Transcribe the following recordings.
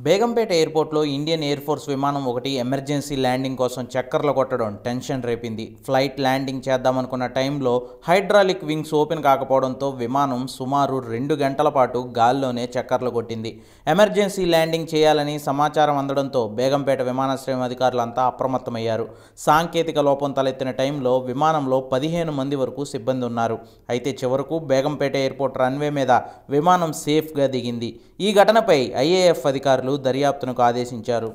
బేగంపేట ఎయిర్పోర్ట్లో Indian air force విమానం ఒకటి ఎమర్జెన్సీ ల్యాండింగ్ కోసం చక్కర్లు కొట్టడం టెన్షన్ రేపింది. ఫ్లైట్ ల్యాండింగ్ చేద్దామనుకున్న టైంలో హైడ్రాలిక్ వింగ్స్ ఓపెన్ కాకపోవడంతో విమానం సుమారు 2 గంటల పాటు గాల్లోనే చక్కర్లు కొట్టింది. ఎమర్జెన్సీ ల్యాండింగ్ చేయాలని సమాచారం అందడంతో బేగంపేట విమానాశ్రయం అధికారులంతా అప్రమత్తమయ్యారు. సాంకేతిక లోపం తలెత్తిన టైంలో విమానంలో 15 మంది వరకు సిబ్బంది ఉన్నారు. అయితే చివరకు బేగంపేట ఎయిర్పోర్ట్ రన్వే మీద విమానం సేఫ్గా దిగింది. ఈ ఘటనపై ఐఏఎఫ్ అధికారులు దర్యాప్తునకు ఆదేశించారు.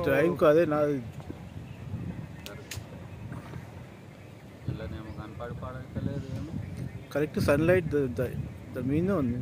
టైం అదే నా కరెక్ట్ సన్లైట్ దాని మీద ఉంది.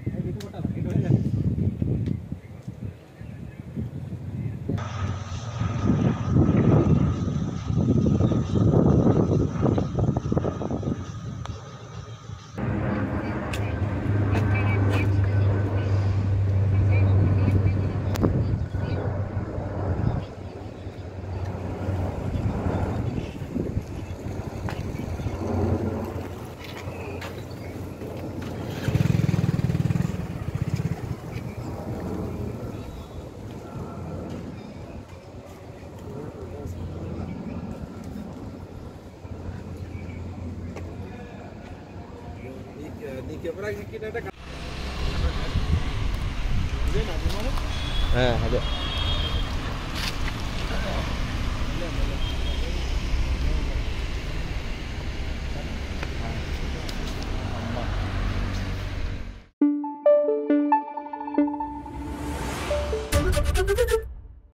అదే